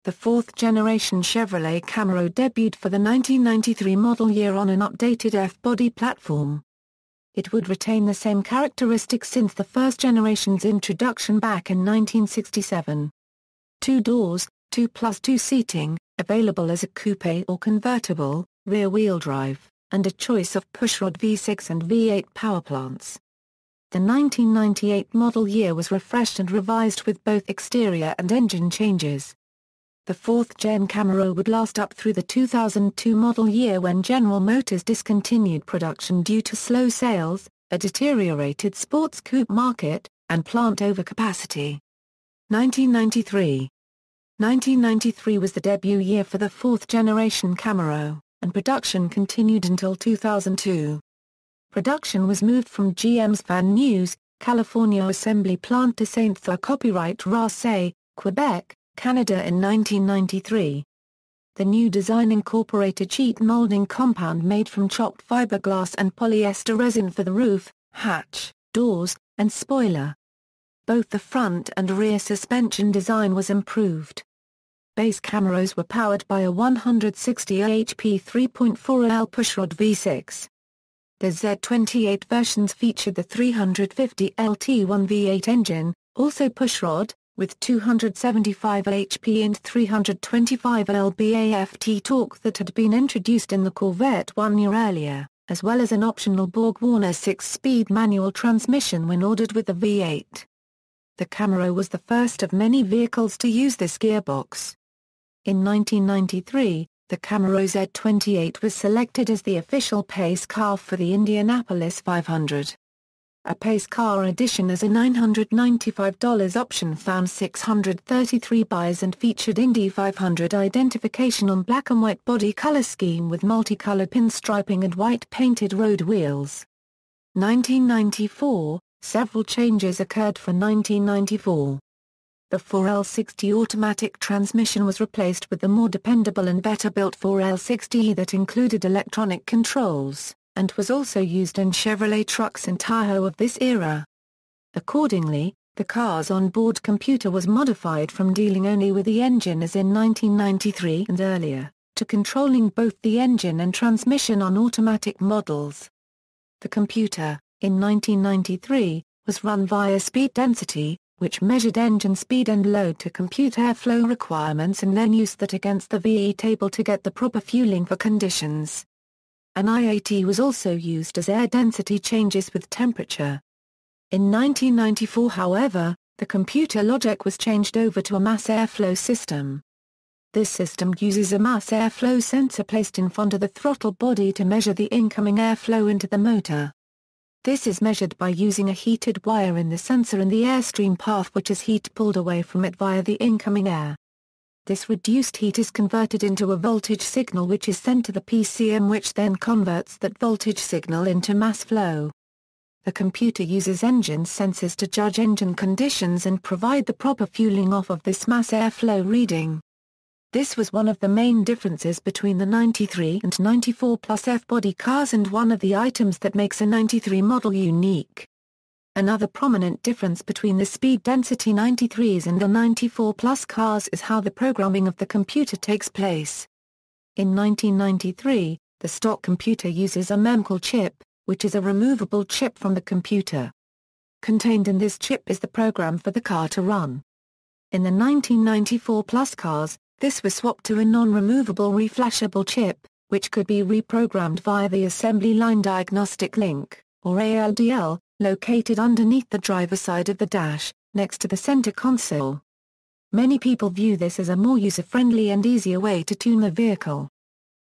The fourth-generation Chevrolet Camaro debuted for the 1993 model year on an updated F-body platform. It would retain the same characteristics since the first generation's introduction back in 1967. 2 doors, 2+2 seating, available as a coupe or convertible, rear-wheel drive, and a choice of pushrod V6 and V8 powerplants. The 1998 model year was refreshed and revised with both exterior and engine changes. The fourth-gen Camaro would last up through the 2002 model year when General Motors discontinued production due to slow sales, a deteriorated sports coupe market, and plant overcapacity. 1993 1993 was the debut year for the fourth-generation Camaro, and production continued until 2002. Production was moved from GM's Van Nuys, California assembly plant to Saint-Thur Copyright Racé, Quebec, Canada in 1993. The new design incorporated sheet molding compound made from chopped fiberglass and polyester resin for the roof, hatch, doors, and spoiler. Both the front and rear suspension design was improved. Base Camaros were powered by a 160 HP 3.4L pushrod V6. The Z28 versions featured the 350 LT1 V8 engine, also pushrod, with 275 HP and 325 lb-ft torque that had been introduced in the Corvette 1 year earlier, as well as an optional Borg-Warner 6-speed manual transmission when ordered with the V8. The Camaro was the first of many vehicles to use this gearbox. In 1993, the Camaro Z28 was selected as the official pace car for the Indianapolis 500. A pace car edition as a $995 option found 633 buys and featured Indy 500 identification on black and white body color scheme with multicolored pinstriping and white painted road wheels. 1994, several changes occurred for 1994. The 4L60 automatic transmission was replaced with the more dependable and better-built 4L60E that included electronic controls, and was also used in Chevrolet trucks and Tahoe of this era. Accordingly, the car's onboard computer was modified from dealing only with the engine as in 1993 and earlier, to controlling both the engine and transmission on automatic models. The computer, in 1993, was run via speed density, which measured engine speed and load to compute airflow requirements and then used that against the VE table to get the proper fueling for conditions. An IAT was also used as air density changes with temperature. In 1994, however, the computer logic was changed over to a mass airflow system. This system uses a mass airflow sensor placed in front of the throttle body to measure the incoming airflow into the motor. This is measured by using a heated wire in the sensor and the airstream path which is heat pulled away from it via the incoming air. This reduced heat is converted into a voltage signal which is sent to the PCM which then converts that voltage signal into mass flow. The computer uses engine sensors to judge engine conditions and provide the proper fueling off of this mass airflow reading. This was one of the main differences between the 93 and 94 Plus F-body cars and one of the items that makes a 93 model unique. Another prominent difference between the speed density 93s and the 94 Plus cars is how the programming of the computer takes place. In 1993, the stock computer uses a memcall chip, which is a removable chip from the computer. Contained in this chip is the program for the car to run. In the 1994 Plus cars, this was swapped to a non-removable reflashable chip, which could be reprogrammed via the assembly line diagnostic link, or ALDL, located underneath the driver's side of the dash, next to the center console. Many people view this as a more user-friendly and easier way to tune the vehicle.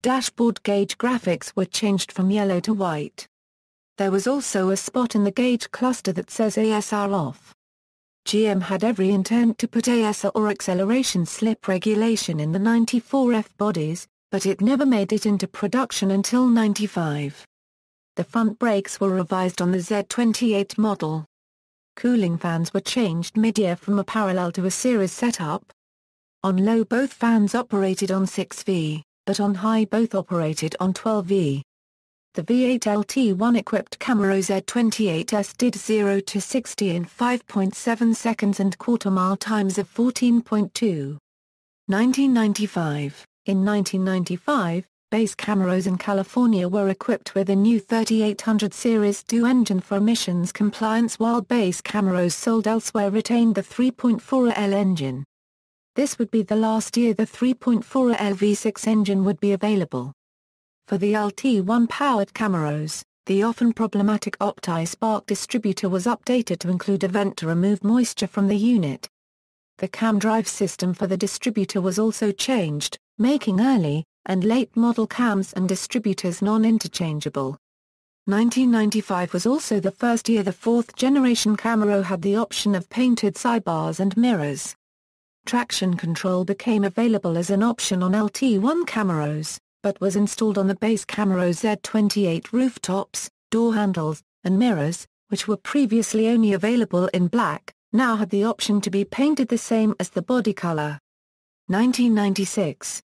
Dashboard gauge graphics were changed from yellow to white. There was also a spot in the gauge cluster that says ASR off. GM had every intent to put ASR or acceleration slip regulation in the 94 F-bodies, but it never made it into production until 95. The front brakes were revised on the Z28 model. Cooling fans were changed mid-year from a parallel to a series setup. On low both fans operated on 6V, but on high both operated on 12V. The V8 LT1 equipped Camaro Z28S did 0 to 60 in 5.7 seconds and quarter-mile times of 14.2. 1995. In 1995, base Camaros in California were equipped with a new 3800 Series 2 engine for emissions compliance, while base Camaros sold elsewhere retained the 3.4L engine. This would be the last year the 3.4L V6 engine would be available. For the LT1 powered Camaros, the often problematic OptiSpark distributor was updated to include a vent to remove moisture from the unit. The cam drive system for the distributor was also changed, making early and late model cams and distributors non-interchangeable. 1995 was also the first year the fourth-generation Camaro had the option of painted sidebars and mirrors. Traction control became available as an option on LT1 Camaros, but was installed on the base Camaro Z28 rooftops, door handles, and mirrors, which were previously only available in black, now had the option to be painted the same as the body color. 1996.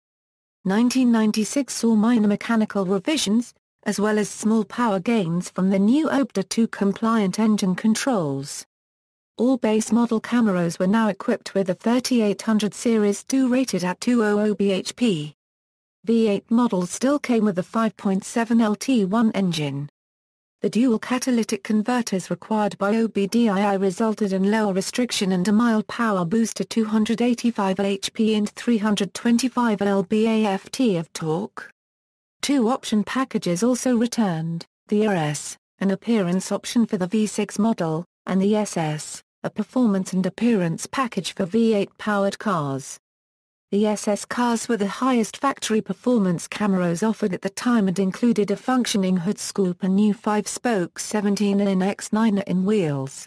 1996 saw minor mechanical revisions, as well as small power gains from the new OBDA 2 compliant engine controls. All base model Camaros were now equipped with a 3800 Series 2 rated at 200 bhp. V8 models still came with a 5.7 LT1 engine. The dual catalytic converters required by OBDII resulted in lower restriction and a mild power boost to 285 HP and 325 lb-ft of torque. Two option packages also returned, the RS, an appearance option for the V6 model, and the SS, a performance and appearance package for V8-powered cars. The SS cars were the highest factory performance Camaros offered at the time and included a functioning hood scoop and new 5-spoke 17X9 wheels.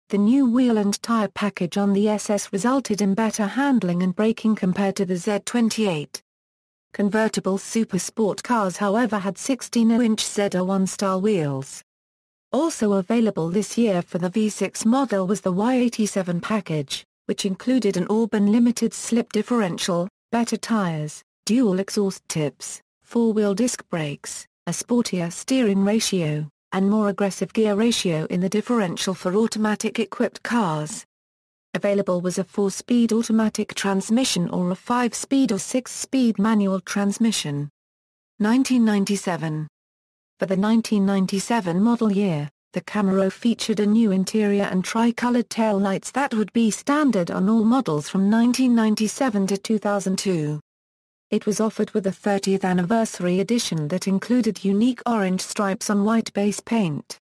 The new wheel and tire package on the SS resulted in better handling and braking compared to the Z28. Convertible super sport cars however had 16-inch ZR1 style wheels. Also available this year for the V6 model was the Y87 package, which included an Auburn limited slip differential, better tires, dual exhaust tips, four-wheel disc brakes, a sportier steering ratio, and more aggressive gear ratio in the differential for automatic-equipped cars. Available was a 4-speed automatic transmission or a 5-speed or 6-speed manual transmission. 1997. For the 1997 model year, the Camaro featured a new interior and tri-colored taillights that would be standard on all models from 1997 to 2002. It was offered with a 30th anniversary edition that included unique orange stripes on white base paint.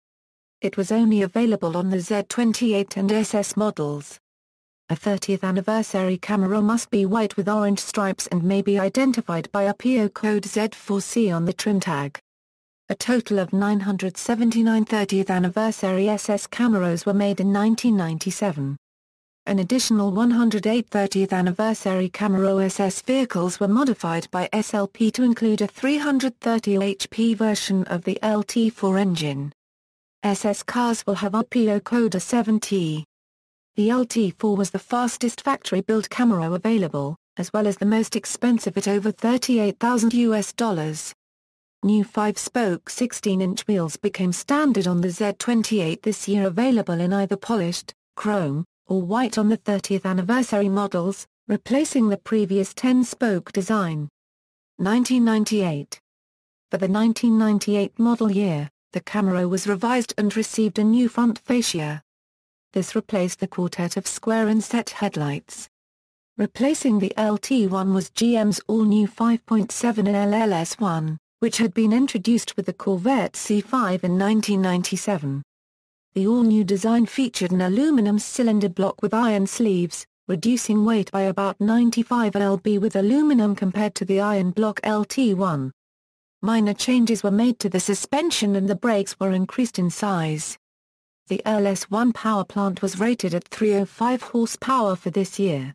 It was only available on the Z28 and SS models. A 30th anniversary Camaro must be white with orange stripes and may be identified by a PO code Z4C on the trim tag. A total of 979 30th anniversary SS Camaros were made in 1997. An additional 108 30th anniversary Camaro SS vehicles were modified by SLP to include a 330 HP version of the LT4 engine. SS cars will have a PO code A7T. The LT4 was the fastest factory-built Camaro available, as well as the most expensive at over $38,000. New 5-spoke 16-inch wheels became standard on the Z28 this year, available in either polished, chrome, or white on the 30th anniversary models, replacing the previous 10-spoke design. 1998. For the 1998 model year, the Camaro was revised and received a new front fascia. This replaced the quartet of square inset headlights. Replacing the LT1 was GM's all-new 5.7L LS1. Which had been introduced with the Corvette C5 in 1997. The all-new design featured an aluminum cylinder block with iron sleeves, reducing weight by about 95 lb with aluminum compared to the iron block LT1. Minor changes were made to the suspension and the brakes were increased in size. The LS1 power plant was rated at 305 horsepower for this year.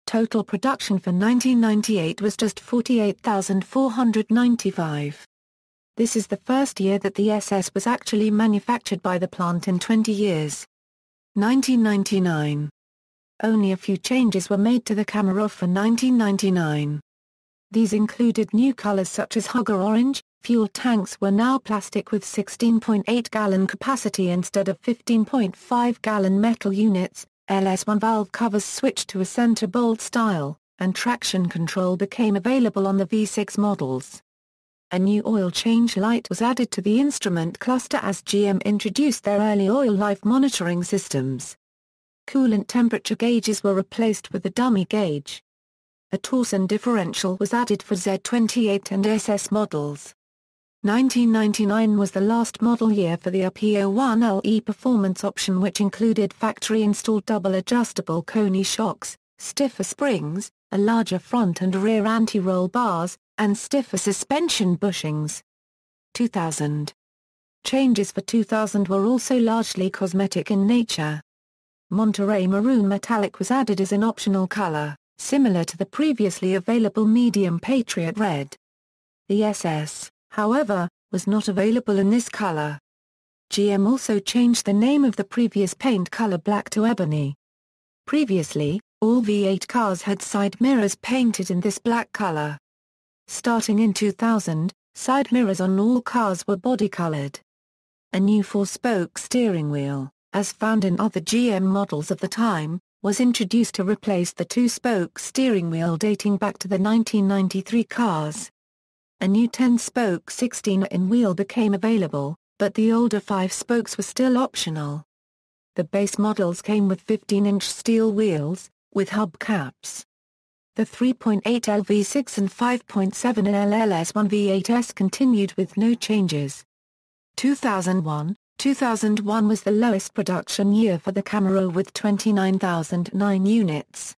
Total production for 1998 was just 48,495. This is the first year that the SS was actually manufactured by the plant in 20 years. 1999. Only a few changes were made to the Camaro for 1999. These included new colors such as Hugger Orange. Fuel tanks were now plastic with 16.8-gallon capacity instead of 15.5-gallon metal units. LS1 valve covers switched to a center bolt style, and traction control became available on the V6 models. A new oil change light was added to the instrument cluster as GM introduced their early oil life monitoring systems. Coolant temperature gauges were replaced with a dummy gauge. A torsion differential was added for Z28 and SS models. 1999 was the last model year for the RPO1LE performance option, which included factory-installed double adjustable Coney shocks, stiffer springs, a larger front and rear anti-roll bars, and stiffer suspension bushings. 2000. Changes for 2000 were also largely cosmetic in nature. Monterey Maroon Metallic was added as an optional color, similar to the previously available medium Patriot Red. The SS, however, was not available in this color. GM also changed the name of the previous paint color black to ebony. Previously, all V8 cars had side mirrors painted in this black color. Starting in 2000, side mirrors on all cars were body-colored. A new four-spoke steering wheel, as found in other GM models of the time, was introduced to replace the two-spoke steering wheel dating back to the 1993 cars. A new 10-spoke 16-in wheel became available, but the older 5 spokes were still optional. The base models came with 15-inch steel wheels, with hubcaps. The 3.8L V6 and 5.7L LS1 V8S continued with no changes. 2001 was the lowest production year for the Camaro with 29,009 units.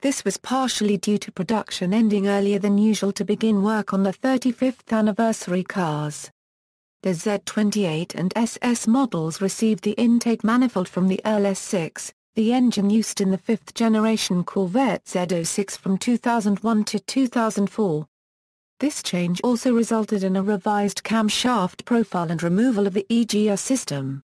This was partially due to production ending earlier than usual to begin work on the 35th anniversary cars. The Z28 and SS models received the intake manifold from the LS6, the engine used in the 5th-generation Corvette Z06 from 2001 to 2004. This change also resulted in a revised camshaft profile and removal of the EGR system.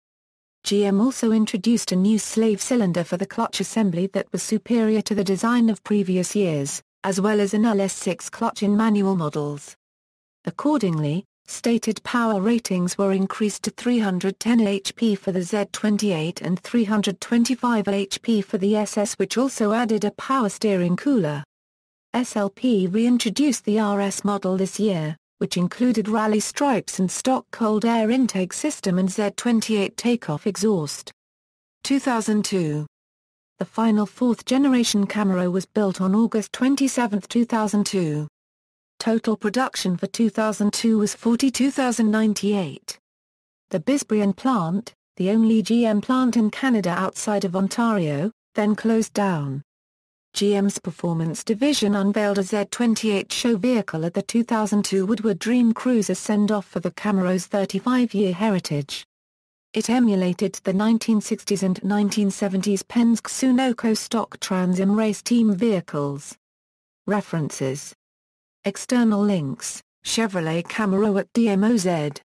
GM also introduced a new slave cylinder for the clutch assembly that was superior to the design of previous years, as well as an LS6 clutch in manual models. Accordingly, stated power ratings were increased to 310 HP for the Z28 and 325 HP for the SS, which also added a power steering cooler. SLP reintroduced the RS model this year, which included rally stripes and stock cold air intake system and Z28 takeoff exhaust. 2002. The final 4th-generation Camaro was built on August 27, 2002. Total production for 2002 was 42,098. The Bisbrian plant, the only GM plant in Canada outside of Ontario, then closed down. GM's performance division unveiled a Z28 show vehicle at the 2002 Woodward Dream Cruiser send-off for the Camaro's 35-year heritage. It emulated the 1960s and 1970s Penske Sunoco stock Trans Am race team vehicles. References. External links: Chevrolet Camaro at DMOZ.